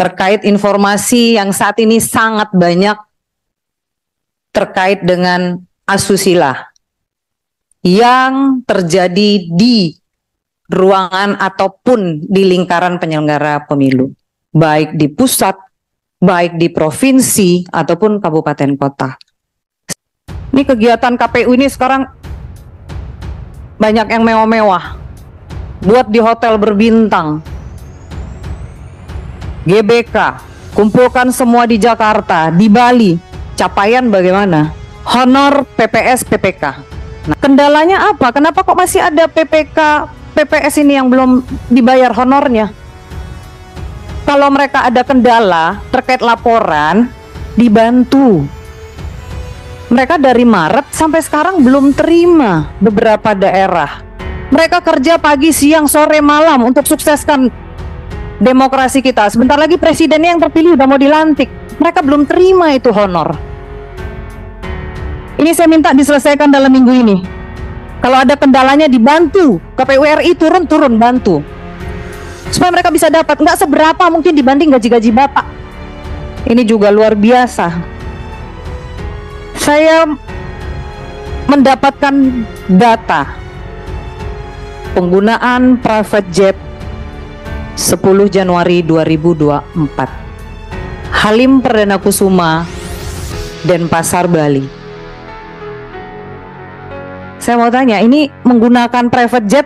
terkait informasi yang saat ini sangat banyak terkait dengan asusila yang terjadi di ruangan ataupun di lingkaran penyelenggara pemilu, baik di pusat, baik di provinsi ataupun kabupaten kota. Ini kegiatan KPU ini sekarang banyak yang mewah-mewah, buat di hotel berbintang, GBK, kumpulkan semua di Jakarta, di Bali. Capaian bagaimana? Honor PPS PPK. Nah, kendalanya apa? Kenapa kok masih ada PPK PPS ini yang belum dibayar honornya? Kalau mereka ada kendala terkait laporan, dibantu. Mereka dari Maret sampai sekarang belum terima beberapa daerah. Mereka kerja pagi, siang, sore, malam untuk sukseskan demokrasi kita. Sebentar lagi presidennya yang terpilih udah mau dilantik. Mereka belum terima itu honor. Ini saya minta diselesaikan dalam minggu ini. Kalau ada kendalanya dibantu. KPU RI turun bantu. Supaya mereka bisa dapat. Nggak seberapa mungkin dibanding gaji-gaji Bapak. Ini juga luar biasa. Saya mendapatkan data penggunaan private jet 10 Januari 2024. Halim Perdana Kusuma, Denpasar, Bali. Saya mau tanya, ini menggunakan private jet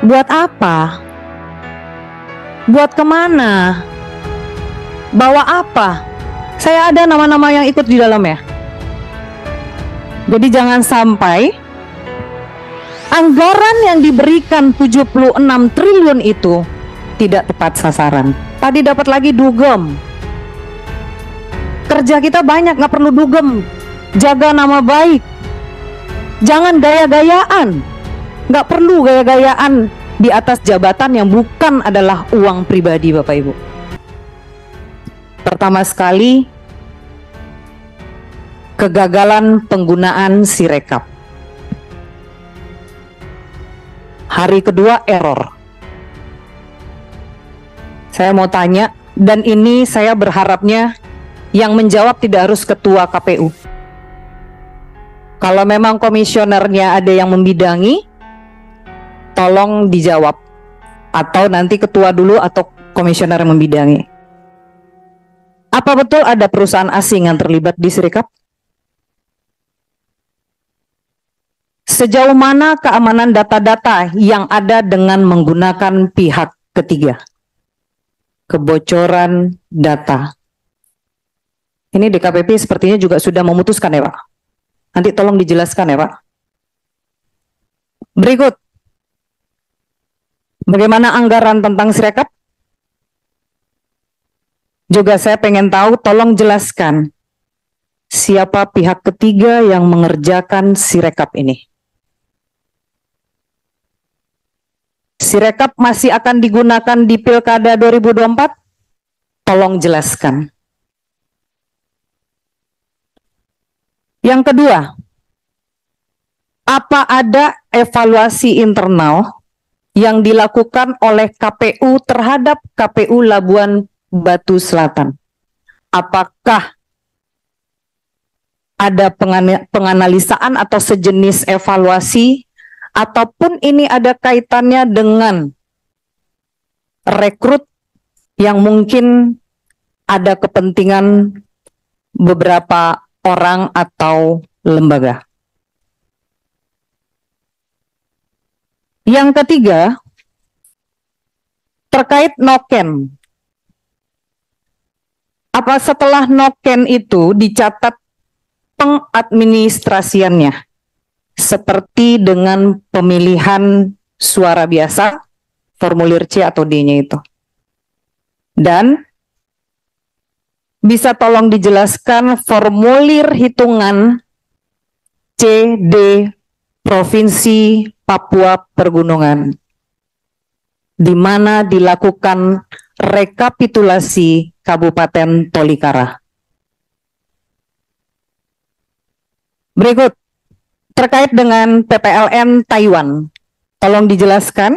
buat apa? Buat kemana? Bawa apa? Saya ada nama-nama yang ikut di dalamnya. Jadi jangan sampai anggaran yang diberikan 76 triliun itu tidak tepat sasaran. Tadi dapat lagi dugem. Kerja kita banyak, nggak perlu dugem. Jaga nama baik. Jangan gaya-gayaan. Nggak perlu gaya-gayaan di atas jabatan yang bukan adalah uang pribadi Bapak Ibu. Pertama sekali, kegagalan penggunaan Sirekap. Hari kedua, error. Saya mau tanya, dan ini saya berharapnya yang menjawab tidak harus ketua KPU. Kalau memang komisionernya ada yang membidangi, tolong dijawab. Atau nanti ketua dulu atau komisioner yang membidangi. Apa betul ada perusahaan asing yang terlibat di Sirekap? Sejauh mana keamanan data-data yang ada dengan menggunakan pihak ketiga? Kebocoran data. Ini DKPP sepertinya juga sudah memutuskan ya Pak. Nanti tolong dijelaskan ya Pak. Berikut. Bagaimana anggaran tentang Sirekap? Juga saya pengen tahu, tolong jelaskan. Siapa pihak ketiga yang mengerjakan Sirekap ini? Sirekap masih akan digunakan di Pilkada 2024? Tolong jelaskan. Yang kedua, apa ada evaluasi internal yang dilakukan oleh KPU terhadap KPU Labuan Batu Selatan? Apakah ada penganalisaan atau sejenis evaluasi, ataupun ini ada kaitannya dengan rekrut yang mungkin ada kepentingan beberapa orang atau lembaga? Yang ketiga, terkait noken. Apa setelah noken itu dicatat pengadministrasiannya seperti dengan pemilihan suara biasa, formulir C atau D-nya itu? Dan bisa tolong dijelaskan formulir hitungan CD Provinsi Papua Pergunungan, di mana dilakukan rekapitulasi Kabupaten Tolikara. Berikut, terkait dengan PPLN Taiwan, tolong dijelaskan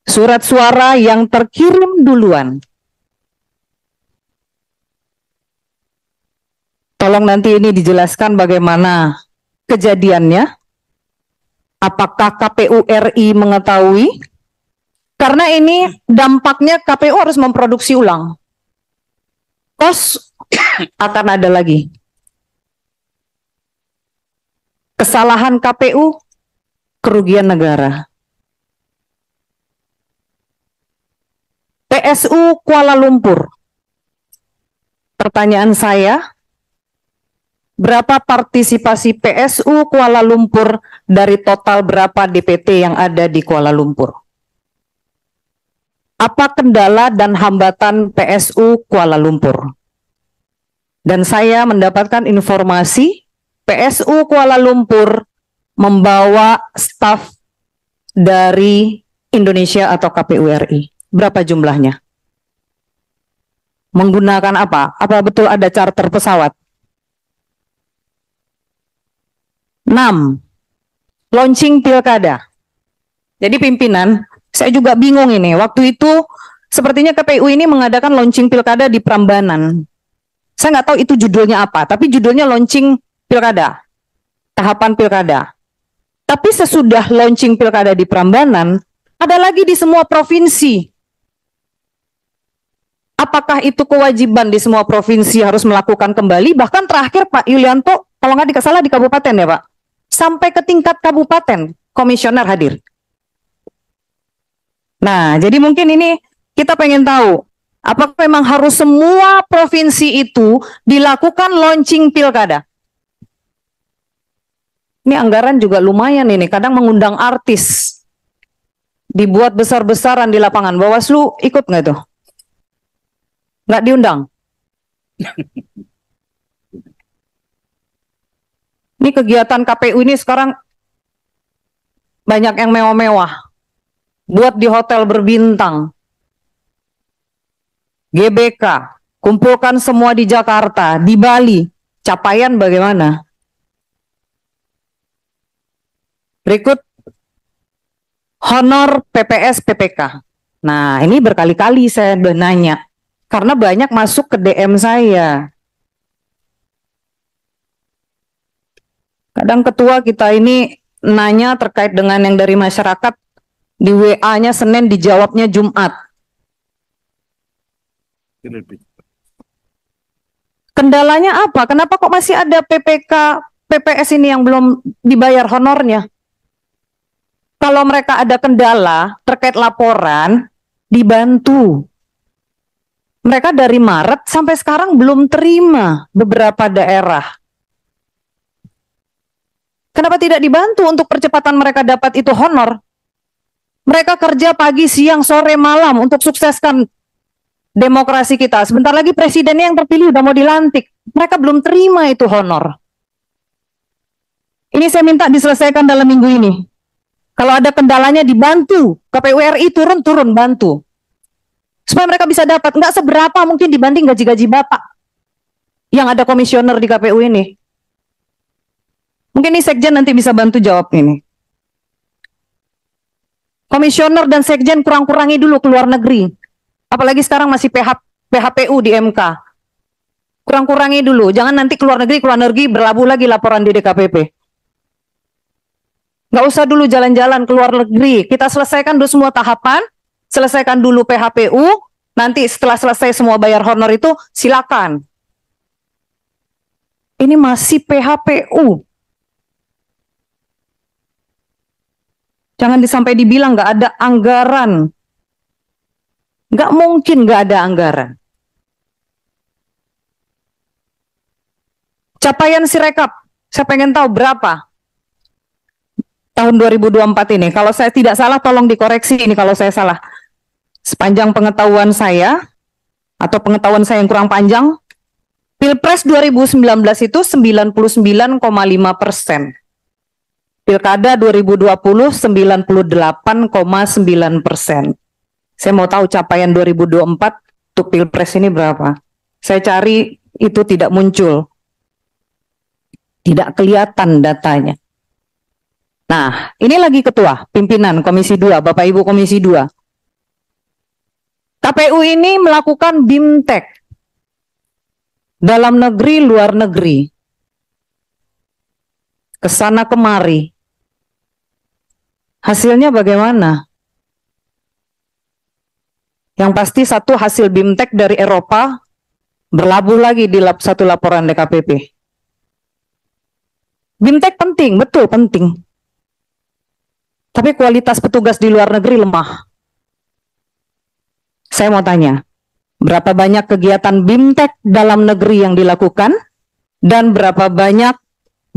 surat suara yang terkirim duluan Tolong nanti ini dijelaskan bagaimana kejadiannya. Apakah KPU RI mengetahui? Karena ini dampaknya KPU harus memproduksi ulang. Kos akan ada lagi. Kesalahan KPU, kerugian negara. PSU Kuala Lumpur. Pertanyaan saya, berapa partisipasi PSU Kuala Lumpur dari total berapa DPT yang ada di Kuala Lumpur? Apa kendala dan hambatan PSU Kuala Lumpur? Dan saya mendapatkan informasi PSU Kuala Lumpur membawa staf dari Indonesia atau KPU RI. Berapa jumlahnya? Menggunakan apa? Apa betul ada charter pesawat? 6. Launching pilkada. Jadi pimpinan, saya juga bingung ini. Waktu itu sepertinya KPU ini mengadakan launching pilkada di Prambanan. Saya nggak tahu itu judulnya apa, tapi judulnya launching pilkada, tahapan pilkada. Tapi sesudah launching pilkada di Prambanan, ada lagi di semua provinsi. Apakah itu kewajiban di semua provinsi harus melakukan kembali? Bahkan terakhir Pak Yulianto, kalau nggak salah di kabupaten ya Pak, sampai ke tingkat kabupaten, komisioner hadir. Nah, jadi mungkin ini kita pengen tahu, apakah memang harus semua provinsi itu dilakukan launching pilkada? Ini anggaran juga lumayan ini, kadang mengundang artis, dibuat besar-besaran di lapangan. Bawaslu ikut nggak tuh? Nggak diundang? Ini kegiatan KPU ini sekarang banyak yang mewah-mewah. Buat di hotel berbintang. GBK, kumpulkan semua di Jakarta, di Bali. Capaian bagaimana? Berikut honor PPS PPK. Nah, ini berkali-kali saya udah nanya. Karena banyak masuk ke DM saya. Kadang ketua kita ini nanya terkait dengan yang dari masyarakat, di WA-nya Senin, dijawabnya Jumat. Kendalanya apa? Kenapa kok masih ada PPK, PPS ini yang belum dibayar honornya? Kalau mereka ada kendala terkait laporan, dibantu. Mereka dari Maret sampai sekarang belum terima beberapa daerah. Kenapa tidak dibantu untuk percepatan mereka dapat itu honor? Mereka kerja pagi, siang, sore, malam untuk sukseskan demokrasi kita. Sebentar lagi presidennya yang terpilih udah mau dilantik. Mereka belum terima itu honor. Ini saya minta diselesaikan dalam minggu ini. Kalau ada kendalanya dibantu. KPU RI turun bantu. Supaya mereka bisa dapat. Nggak seberapa mungkin dibanding gaji-gaji Bapak yang ada komisioner di KPU ini. Mungkin ini Sekjen nanti bisa bantu jawab ini. Komisioner dan Sekjen kurang-kurangi dulu ke luar negeri. Apalagi sekarang masih PHPU di MK. Kurang-kurangi dulu. Jangan nanti keluar negeri berlabuh lagi laporan di DKPP. Nggak usah dulu jalan-jalan keluar negeri. Kita selesaikan dulu semua tahapan. Selesaikan dulu PHPU. Nanti setelah selesai semua bayar honor itu, silakan. Ini masih PHPU. Jangan sampai dibilang nggak ada anggaran. Nggak mungkin nggak ada anggaran. Capaian Sirekap, saya pengen tahu berapa tahun 2024 ini. Kalau saya tidak salah, tolong dikoreksi ini kalau saya salah. Sepanjang pengetahuan saya, atau pengetahuan saya yang kurang panjang, Pilpres 2019 itu 99,5%. Pilkada 2020 98,9%. Saya mau tahu capaian 2024 untuk Pilpres ini berapa. Saya cari itu tidak muncul. Tidak kelihatan datanya. Nah, ini lagi ketua, pimpinan Komisi 2, Bapak Ibu Komisi 2. KPU ini melakukan BIMTEK. dalam negeri, luar negeri, kesana kemari. Hasilnya bagaimana? Yang pasti satu hasil BIMTEK dari Eropa berlabuh lagi di satu laporan DKPP. BIMTEK penting, betul penting. Tapi kualitas petugas di luar negeri lemah. Saya mau tanya, berapa banyak kegiatan BIMTEK dalam negeri yang dilakukan dan berapa banyak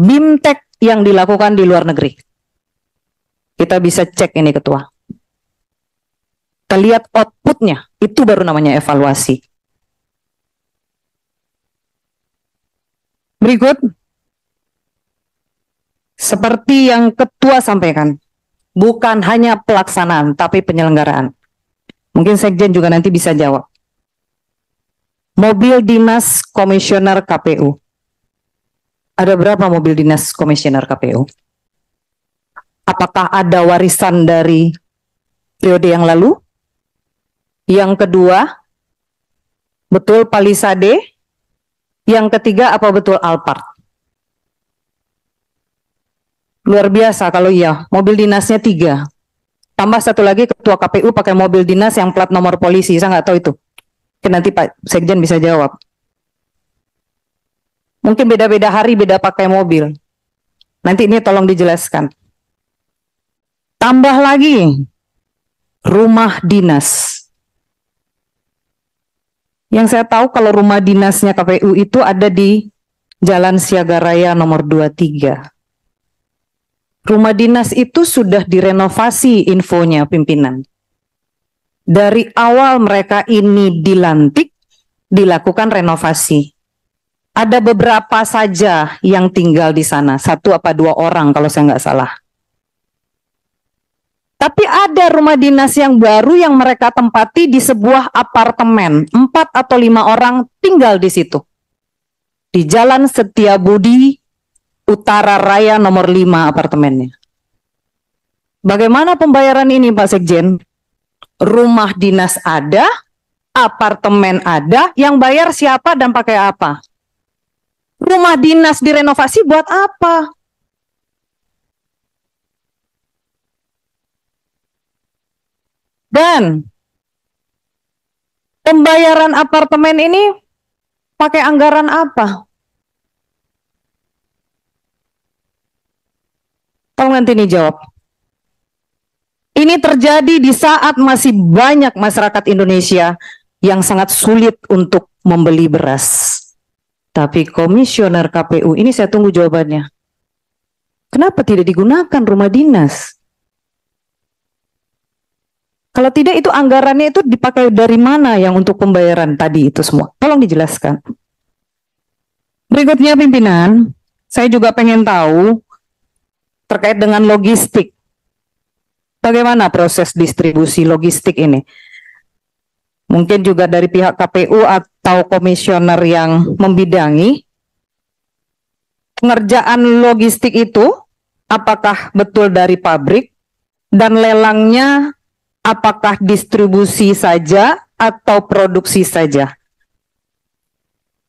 BIMTEK yang dilakukan di luar negeri? Kita bisa cek ini, Ketua. Kita lihat outputnya, itu baru namanya evaluasi. Berikut, seperti yang Ketua sampaikan, bukan hanya pelaksanaan, tapi penyelenggaraan. Mungkin Sekjen juga nanti bisa jawab. Mobil dinas komisioner KPU. Ada berapa mobil dinas komisioner KPU? Apakah ada warisan dari periode yang lalu? Yang kedua, betul Palisade? Yang ketiga, apa betul Alphard? Luar biasa kalau iya, mobil dinasnya 3. Tambah satu lagi, Ketua KPU pakai mobil dinas yang plat nomor polisi, saya nggak tahu itu. Nanti Pak Sekjen bisa jawab. Mungkin beda-beda hari, beda pakai mobil. Nanti ini tolong dijelaskan. Tambah lagi, rumah dinas. Yang saya tahu kalau rumah dinasnya KPU itu ada di Jalan Siaga Raya nomor 23. Rumah dinas itu sudah direnovasi infonya pimpinan. Dari awal mereka ini dilantik, dilakukan renovasi. Ada beberapa saja yang tinggal di sana, 1 apa 2 orang kalau saya nggak salah. Tapi ada rumah dinas yang baru yang mereka tempati di sebuah apartemen, 4 atau 5 orang tinggal di situ. Di Jalan Setiabudi, Utara Raya nomor 5 apartemennya. Bagaimana pembayaran ini Pak Sekjen? Rumah dinas ada, apartemen ada, yang bayar siapa dan pakai apa? Rumah dinas direnovasi buat apa? Dan pembayaran apartemen ini pakai anggaran apa? Tolong nanti nih jawab. Ini terjadi di saat masih banyak masyarakat Indonesia yang sangat sulit untuk membeli beras. Tapi komisioner KPU, ini saya tunggu jawabannya. Kenapa tidak digunakan rumah dinas? Kalau tidak itu anggarannya itu dipakai dari mana yang untuk pembayaran tadi itu semua? Tolong dijelaskan. Berikutnya pimpinan, saya juga pengen tahu terkait dengan logistik. Bagaimana proses distribusi logistik ini? Mungkin juga dari pihak KPU atau komisioner yang membidangi. Pengerjaan logistik itu apakah betul dari pabrik dan lelangnya apakah distribusi saja atau produksi saja?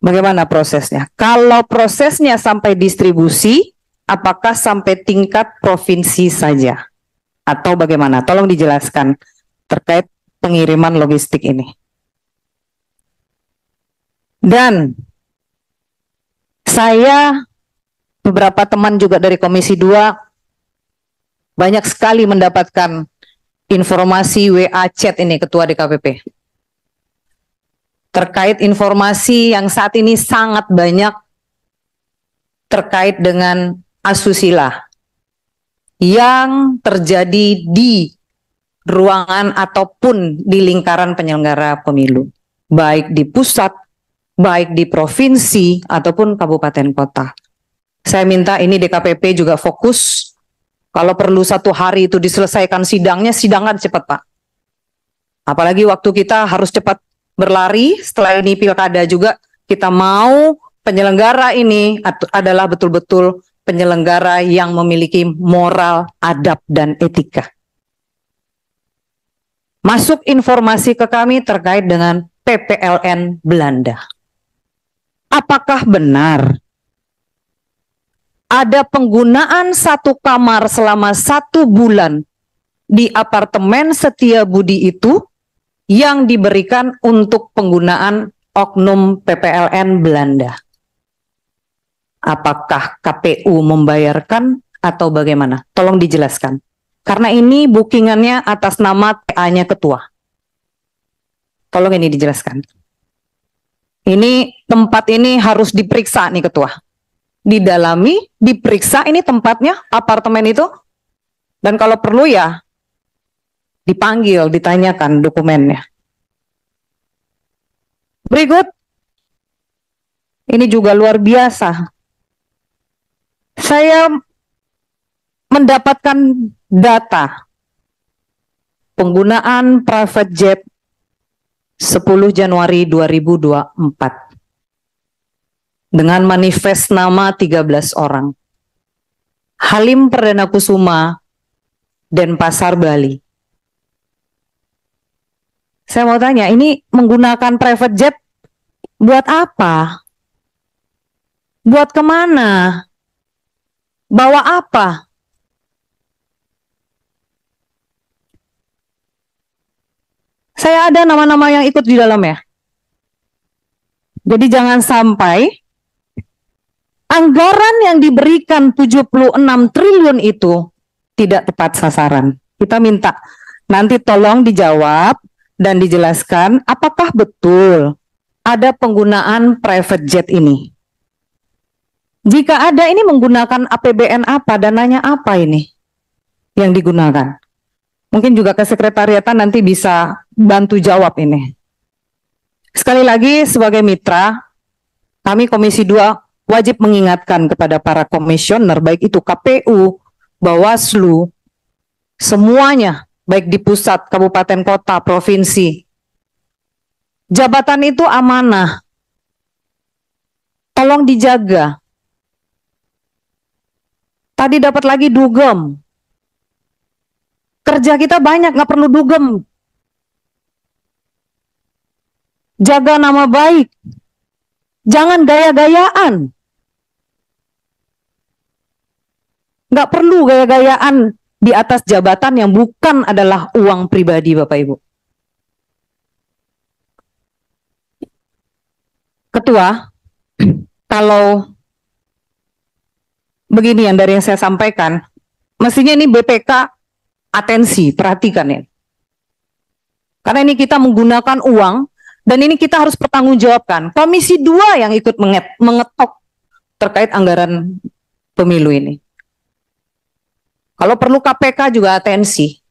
Bagaimana prosesnya? Kalau prosesnya sampai distribusi, apakah sampai tingkat provinsi saja? Atau bagaimana? Tolong dijelaskan terkait pengiriman logistik ini. Dan saya, beberapa teman juga dari Komisi 2, banyak sekali mendapatkan informasi WA chat ini Ketua DKPP. Terkait informasi yang saat ini sangat banyak terkait dengan asusila yang terjadi di ruangan ataupun di lingkaran penyelenggara pemilu, baik di pusat, baik di provinsi ataupun kabupaten kota. Saya minta ini DKPP juga fokus. Kalau perlu 1 hari itu diselesaikan sidangnya, sidangkan cepat Pak. Apalagi waktu kita harus cepat berlari, setelah ini pilkada juga, kita mau penyelenggara ini adalah betul-betul penyelenggara yang memiliki moral, adab, dan etika. Masuk informasi ke kami terkait dengan PPLN Belanda. apakah benar ada penggunaan satu kamar selama 1 bulan di apartemen Setiabudi itu yang diberikan untuk penggunaan oknum PPLN Belanda? Apakah KPU membayarkan atau bagaimana? Tolong dijelaskan. Karena ini bookingannya atas nama TA-nya ketua. Tolong ini dijelaskan. Ini tempat ini harus diperiksa nih ketua. Didalami, diperiksa ini tempatnya, apartemen itu. Dan kalau perlu ya dipanggil, ditanyakan dokumennya. Berikut. Ini juga luar biasa. Saya mendapatkan data penggunaan private jet 10 Januari 2024 dengan manifest nama 13 orang. Halim Perdana Kusuma, Denpasar, Bali. Saya mau tanya, ini menggunakan private jet buat apa? Buat kemana? Bawa apa? Saya ada nama-nama yang ikut di dalam ya. Jadi jangan sampai anggaran yang diberikan 76 triliun itu tidak tepat sasaran. Kita minta nanti tolong dijawab dan dijelaskan apakah betul ada penggunaan private jet ini. Jika ada, ini menggunakan APBN apa, dananya apa ini yang digunakan? Mungkin juga kesekretariatan nanti bisa bantu jawab ini. Sekali lagi sebagai mitra, kami Komisi 2 wajib mengingatkan kepada para komisioner, baik itu KPU, Bawaslu, semuanya, baik di pusat, kabupaten, kota, provinsi. Jabatan itu amanah. Tolong dijaga. Tadi dapat lagi dugem. Kerja kita banyak, nggak perlu dugem. Jaga nama baik. Jangan gaya-gayaan. Nggak perlu gaya-gayaan di atas jabatan yang bukan adalah uang pribadi Bapak Ibu. Ketua, kalau begini yang dari yang saya sampaikan, mestinya ini BPK atensi, perhatikan ya. Karena ini kita menggunakan uang, dan ini kita harus pertanggungjawabkan. Komisi 2 yang ikut mengetok terkait anggaran pemilu ini. Kalau perlu KPK juga atensi.